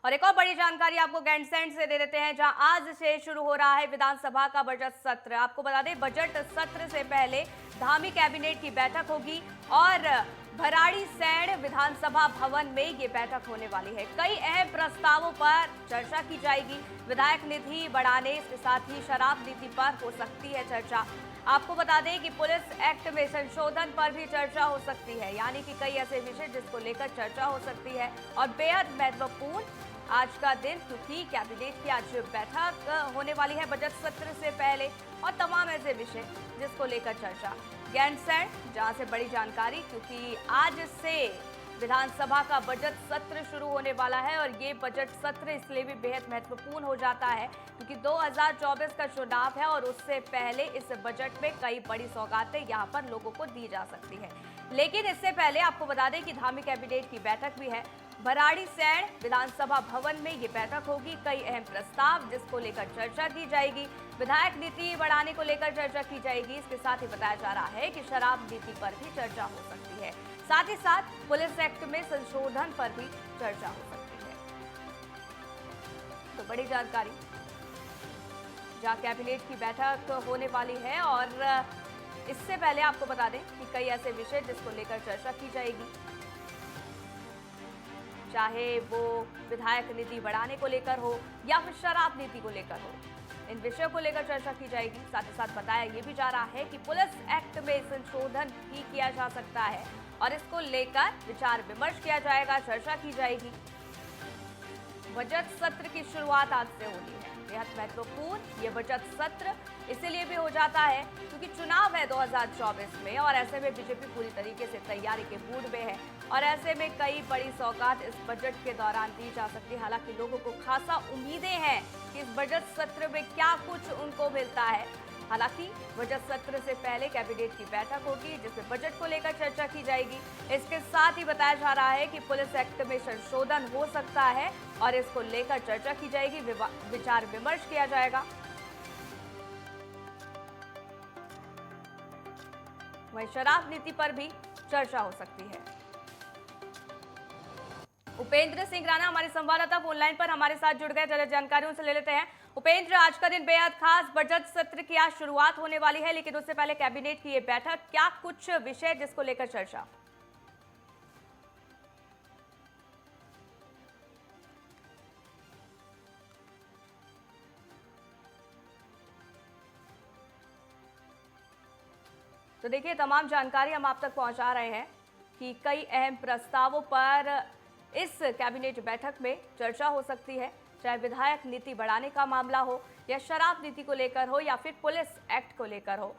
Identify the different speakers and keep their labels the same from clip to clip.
Speaker 1: और एक और बड़ी जानकारी आपको गैंडसेंड से दे देते हैं, जहां आज से शुरू हो रहा है विधानसभा का बजट सत्र। आपको बता दें, बजट सत्र से पहले धामी कैबिनेट की बैठक होगी और भराड़ीसैंण विधानसभा भवन में ये बैठक होने वाली है। कई अहम प्रस्तावों पर चर्चा की जाएगी। विधायक निधि बढ़ाने, इसके साथ ही शराब नीति पर हो सकती है चर्चा। आपको बता दें कि पुलिस एक्ट में संशोधन पर भी चर्चा हो सकती है, यानी कि कई ऐसे विषय जिसको लेकर चर्चा हो सकती है। और बेहद महत्वपूर्ण आज का दिन, क्योंकि कैबिनेट की आज बैठक होने वाली है बजट सत्र से पहले, और तमाम ऐसे विषय जिसको लेकर चर्चा। गैंडसेंड जहां से बड़ी जानकारी, क्योंकि आज से विधानसभा का बजट सत्र शुरू होने वाला है और ये बजट सत्र इसलिए भी बेहद महत्वपूर्ण हो जाता है क्योंकि 2024 का चुनाव है और उससे पहले इस बजट में कई बड़ी सौगातें यहां पर लोगों को दी जा सकती है। लेकिन इससे पहले आपको बता दें कि धामी कैबिनेट की बैठक भी है। भराड़ीसैंण विधानसभा भवन में ये बैठक होगी। कई अहम प्रस्ताव जिसको लेकर चर्चा की जाएगी। विधायक नीति बढ़ाने को लेकर चर्चा की जाएगी। इसके साथ ही बताया जा रहा है कि शराब नीति पर भी चर्चा हो सकती है। साथ ही साथ पुलिस एक्ट में संशोधन पर भी चर्चा हो सकती है। तो बड़ी जानकारी, जहां कैबिनेट की बैठक होने वाली है और इससे पहले आपको बता दें कि कई ऐसे विषय जिसको लेकर चर्चा की जाएगी, चाहे वो विधायक नीति बढ़ाने को लेकर हो या फिर शराब नीति को लेकर हो, इन विषयों को लेकर चर्चा की जाएगी। साथ ही साथ बताया ये भी जा रहा है कि पुलिस एक्ट में संशोधन भी किया जा सकता है और इसको लेकर विचार विमर्श किया जाएगा, चर्चा की जाएगी। बजट सत्र की शुरुआत आज से होनी है। बेहद महत्वपूर्ण ये बजट सत्र इसीलिए भी हो जाता है क्योंकि चुनाव है 2024 में और ऐसे में बीजेपी पूरी तरीके से तैयारी के मूड में है और ऐसे में कई बड़ी सौगात इस बजट के दौरान दी जा सकती है। हालांकि लोगों को खासा उम्मीदें हैं कि इस बजट सत्र में क्या कुछ उनको मिलता है। हालांकि बजट सत्र से पहले कैबिनेट की बैठक होगी जिसमें बजट को लेकर चर्चा की जाएगी। इसके साथ ही बताया जा रहा है कि पुलिस एक्ट में संशोधन हो सकता है और इसको लेकर चर्चा की जाएगी, विचार विमर्श किया जाएगा। वहीं शराब नीति पर भी चर्चा हो सकती है। उपेंद्र सिंह राणा हमारे संवाददाता फोनलाइन पर हमारे साथ जुड़ गए। चलिए जानकारियों से ले लेते हैं। उपेंद्र, आज का दिन बेहद खास, बजट सत्र की आज शुरुआत होने वाली है, लेकिन उससे पहले कैबिनेट की ये बैठक, क्या कुछ विषय जिसको लेकर चर्चा? तो देखिए, तमाम जानकारी हम आप तक पहुंचा रहे हैं कि कई अहम प्रस्तावों पर इस कैबिनेट बैठक में चर्चा हो सकती है, चाहे विधायक नीति बढ़ाने का मामला हो या शराब नीति को लेकर हो या फिर पुलिस एक्ट को लेकर हो,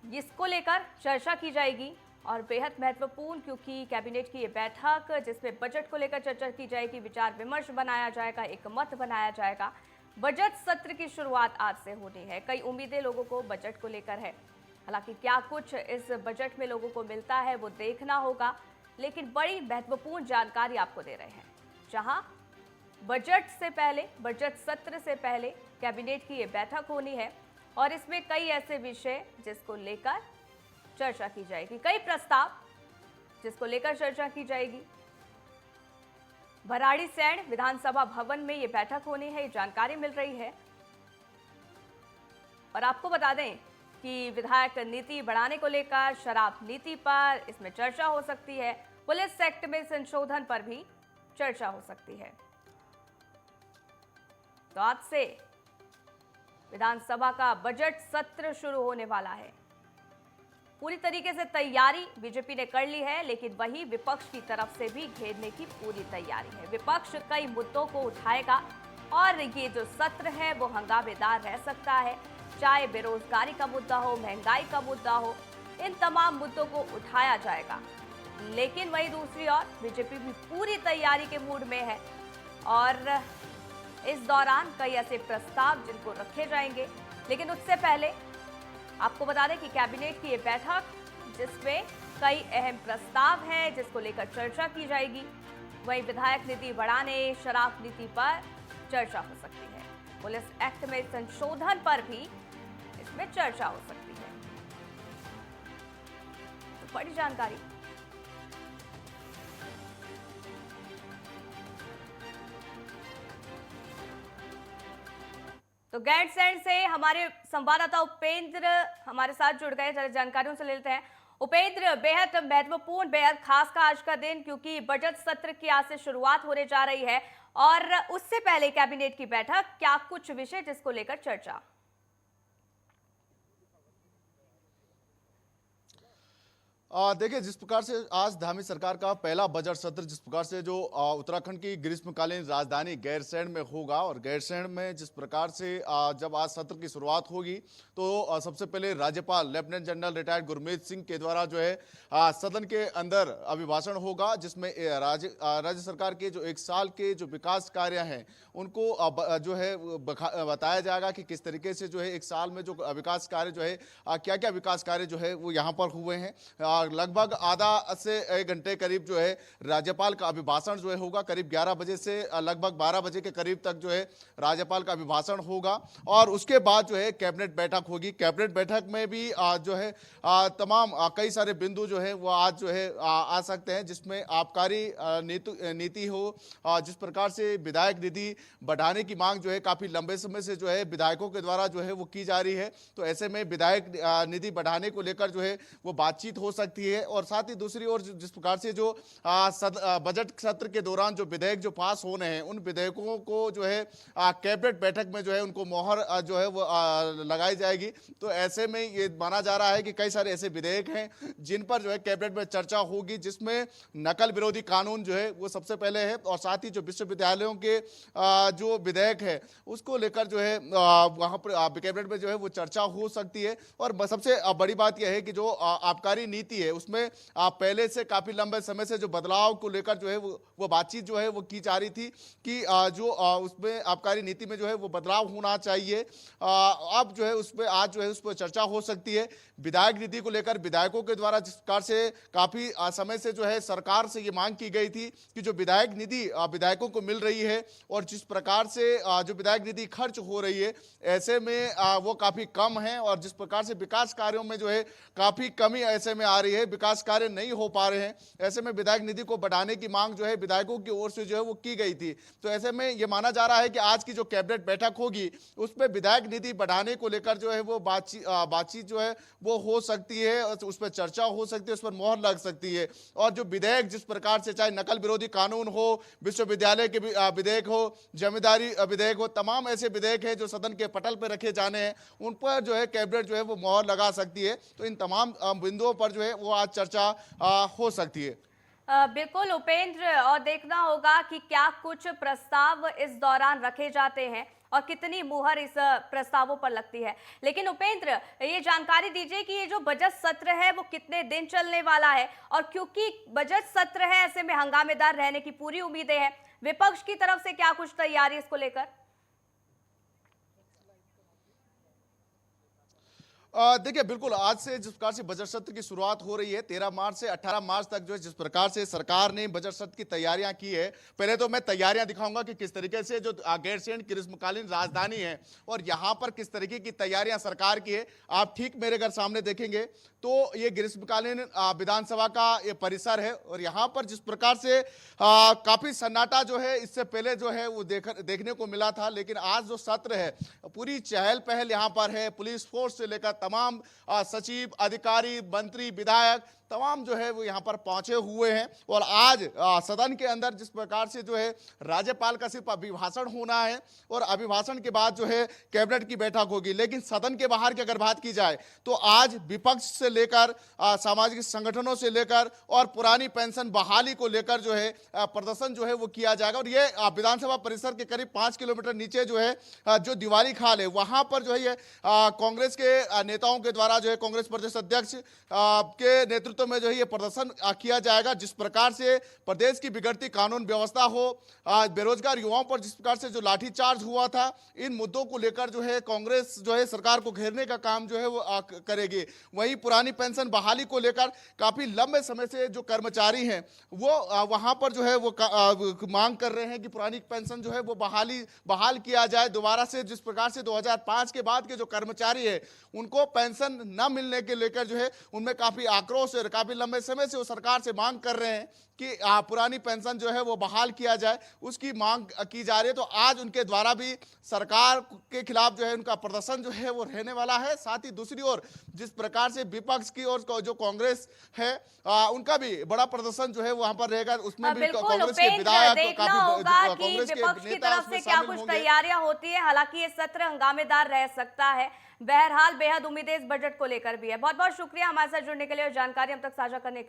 Speaker 1: इसको लेकर चर्चा की जाएगी। और बेहद महत्वपूर्ण क्योंकि कैबिनेट की ये बैठक जिसमें बजट को लेकर चर्चा की जाएगी, विचार विमर्श बनाया जाएगा, एक मत बनाया जाएगा। बजट सत्र की शुरुआत आज से होनी है। कई उम्मीदें लोगों को बजट को लेकर है। हालांकि क्या कुछ इस बजट में लोगों को मिलता है वो देखना होगा, लेकिन बड़ी महत्वपूर्ण जानकारी आपको दे रहे हैं, जहां बजट से पहले, बजट सत्र से पहले कैबिनेट की ये बैठक होनी है और इसमें कई ऐसे विषय जिसको लेकर चर्चा की जाएगी, कई प्रस्ताव जिसको लेकर चर्चा की जाएगी। भराड़ीसैंण विधानसभा भवन में ये बैठक होनी है, ये जानकारी मिल रही है। और आपको बता दें कि विधायक नीति बढ़ाने को लेकर, शराब नीति पर इसमें चर्चा हो सकती है, पुलिस एक्ट में संशोधन पर भी चर्चा हो सकती है। तो आज से विधानसभा का बजट सत्र शुरू होने वाला है। पूरी तरीके से तैयारी बीजेपी ने कर ली है, लेकिन वही विपक्ष की तरफ से भी घेरने की पूरी तैयारी है। विपक्ष कई मुद्दों को उठाएगा और ये जो सत्र है वो हंगामेदार रह सकता है, चाहे बेरोजगारी का मुद्दा हो, महंगाई का मुद्दा हो, इन तमाम मुद्दों को उठाया जाएगा। लेकिन वहीं दूसरी ओर बीजेपी भी पूरी तैयारी के मूड में है और इस दौरान कई ऐसे प्रस्ताव जिनको रखे जाएंगे। लेकिन उससे पहले आपको बता दें कि कैबिनेट की ये बैठक जिसमें कई अहम प्रस्ताव हैं जिसको लेकर चर्चा की जाएगी, वहीं विधायक नीति बढ़ाने, शराब नीति पर चर्चा हो सकती है, पुलिस एक्ट में संशोधन पर भी इसमें चर्चा हो सकती है। तो बड़ी जानकारी। तो गैरसैंण से हमारे संवाददाता उपेंद्र हमारे साथ जुड़ गए, जरा जानकारियों से लेते हैं। उपेंद्र, बेहद महत्वपूर्ण, बेहद खास का आज का दिन, क्योंकि बजट सत्र की आज से शुरुआत होने जा रही है और उससे पहले कैबिनेट की बैठक, क्या कुछ विषय जिसको लेकर चर्चा?
Speaker 2: देखिए, जिस प्रकार से आज धामी सरकार का पहला बजट सत्र जिस प्रकार से जो उत्तराखंड की ग्रीष्मकालीन राजधानी गैरसैंण में होगा, और गैरसैंण में जिस प्रकार से जब आज सत्र की शुरुआत होगी तो सबसे पहले राज्यपाल lieutenant general retired Gurmeet Singh के द्वारा जो है सदन के अंदर अभिभाषण होगा, जिसमें राज्य सरकार के जो 1 साल के जो विकास कार्य हैं उनको जो है बताया जाएगा कि किस तरीके से जो है 1 साल में जो विकास कार्य जो है क्या क्या विकास कार्य जो है वो यहाँ पर हुए हैं। लगभग आधा से 1 घंटे करीब जो है राज्यपाल का अभिभाषण जो है होगा। करीब 11 बजे से लगभग 12 बजे के करीब तक जो है राज्यपाल का अभिभाषण होगा और उसके बाद जो है कैबिनेट बैठक होगी। कैबिनेट बैठक में भी जो है तमाम कई सारे बिंदु जो है वो आज जो है आ सकते हैं, जिसमें आबकारी नीति हो, जिस प्रकार से विधायक निधि बढ़ाने की मांग जो है काफी लंबे समय से जो है विधायकों के द्वारा जो है वो की जा रही है। तो ऐसे में विधायक निधि बढ़ाने को लेकर जो है वो बातचीत हो सकती है। और साथ ही दूसरी ओर जिस प्रकार से जो बजट सत्र के दौरान जो विधेयक जो पास होने हैं उन विधेयकों को जो है कैबिनेट बैठक में जो है उनको मोहर जो है वो लगाई जाएगी। तो ऐसे में ये माना जा रहा है कि कई सारे ऐसे विधेयक हैं जिन पर जो है कैबिनेट में चर्चा होगी, जिसमें नकल विरोधी कानून जो है वो सबसे पहले है और साथ ही जो विश्वविद्यालयों के जो विधेयक है उसको लेकर जो है वहां पर कैबिनेट में जो है वो चर्चा हो सकती है। और सबसे बड़ी बात यह है कि जो आबकारी नीति है उसमें पहले से काफी लंबे समय से जो बदलाव को लेकर जो है वो बातचीत जो है वो की जा रही थी कि जो उसमें आबकारी नीति में जो है वो बदलाव होना चाहिए। अब जो है उसमें आज जो है उस पर चर्चा हो सकती है। विधायक निधि को लेकर विधायकों के द्वारा जिस प्रकार से काफी समय से जो है सरकार से ये मांग की गई थी कि जो विधायक निधि विधायकों को मिल रही है और जिस प्रकार से जो विधायक निधि खर्च हो रही है ऐसे में वो काफी कम है और जिस प्रकार से विकास कार्यों में जो है काफी कमी ऐसे में आ रही है, विकास कार्य नहीं हो पा रहे हैं। ऐसे में विधायक निधि को बढ़ाने की मांग जो है विधायकों की ओर से जो है वो की गई थी। तो ऐसे में ये माना जा रहा है कि आज की जो कैबिनेट बैठक होगी उसमें विधायक निधि बढ़ाने को लेकर जो है वो बातचीत जो है वो हो सकती है, उस पर चर्चा हो सकती है, उस पर मोहर लग सकती है। और जो विधेयक जिस प्रकार से चाहे नकल विरोधी कानून हो, विश्वविद्यालय के विधेयक हो, जमींदारी विधेयक हो, तमाम ऐसे विधेयक है जो सदन के पटल पर रखे जाने हैं उन पर जो है कैबिनेट जो है वो मोहर लगा सकती है। तो इन तमाम बिंदुओं पर जो है वो आज चर्चा हो सकती है।
Speaker 1: बिल्कुल उपेंद्र, और देखना होगा कि क्या कुछ प्रस्ताव इस दौरान रखे जाते हैं और कितनी मुहर इस प्रस्तावों पर लगती है। लेकिन उपेंद्र, ये जानकारी दीजिए कि ये जो बजट सत्र है वो कितने दिन चलने वाला है, और क्योंकि बजट सत्र है ऐसे में हंगामेदार रहने की पूरी उम्मीदें हैं। विपक्ष की तरफ से क्या कुछ तैयारी इसको लेकर?
Speaker 2: देखिए, बिल्कुल आज से जिस प्रकार से बजट सत्र की शुरुआत हो रही है 13 मार्च से 18 मार्च तक जो है जिस प्रकार से सरकार ने बजट सत्र की तैयारियां की है, पहले तो मैं तैयारियां दिखाऊंगा कि किस तरीके से जो गैरसैंण ग्रीष्मकालीन राजधानी है और यहां पर किस तरीके की तैयारियां सरकार की है। आप ठीक मेरे घर सामने देखेंगे तो ये ग्रीष्मकालीन विधानसभा का ये परिसर है और यहाँ पर जिस प्रकार से काफी सन्नाटा जो है इससे पहले जो है वो देखने को मिला था, लेकिन आज जो सत्र है पूरी चहल पहल यहाँ पर है। पुलिस फोर्स से लेकर तमाम सचिव, अधिकारी, मंत्री, विधायक तमाम जो है वो यहाँ पर पहुंचे हुए हैं। और आज सदन के अंदर जिस प्रकार से जो है राज्यपाल का सिर्फ अभिभाषण होना है और अभिभाषण के बाद जो है कैबिनेट की बैठक होगी। लेकिन सदन के बाहर की अगर बात की जाए तो आज विपक्ष से लेकर सामाजिक संगठनों से लेकर और पुरानी पेंशन बहाली को लेकर जो है प्रदर्शन जो है वो किया जाएगा। और ये विधानसभा परिसर के करीब 5 किलोमीटर नीचे जो है जो दिवाली खाल है वहां पर जो है ये कांग्रेस के नेताओं के द्वारा जो है कांग्रेस प्रदेश अध्यक्ष के नेतृत्व में जो है ये प्रदर्शन किया जाएगा। जिस प्रकार से प्रदेश की बिगड़ती कानून व्यवस्था हो, बेरोजगार युवाओं पर जिस प्रकार से जो लाठीचार्ज हुआ था, इन मुद्दों को लेकर जो है कांग्रेस जो है सरकार को घेरने का काम जो है वो करेगी। वहीं पुरानी पेंशन बहाली को लेकर काफी लंबे समय से जो कर्मचारी हैं वो वहां पर जो है वो मांग कर रहे हैं कि पुरानी पेंशन जो है वो बहाल किया जाए दोबारा से। जिस प्रकार से 2005 के बाद के जो कर्मचारी है उनको पेंशन न मिलने के लेकर जो है उनमें काफी आक्रोश और काफी लंबे समय से वो सरकार से मांग कर रहे हैं कि पुरानी पेंशन जो है वो बहाल किया जाए, उसकी मांग की जा रही है। तो आज उनके द्वारा भी सरकार के खिलाफ जो है उनका प्रदर्शन जो है वो रहने वाला है। साथ ही दूसरी ओर जिस प्रकार से विपक्ष की ओर जो कांग्रेस है उनका भी बड़ा प्रदर्शन जो है वहां पर रहेगा, उसमें भी
Speaker 1: बिल्कुल
Speaker 2: कांग्रेस के
Speaker 1: उपेंद्र,
Speaker 2: विधायक
Speaker 1: देखना होगा कि विपक्ष की तरफ से क्या कुछ तैयारियां होती है। हालांकि ये सत्र हंगामेदार रह सकता है। बहरहाल बेहद उम्मीदें इस बजट को लेकर भी है। बहुत बहुत शुक्रिया हमारे साथ जुड़ने के लिए और जानकारी हम तक साझा करने के लिए।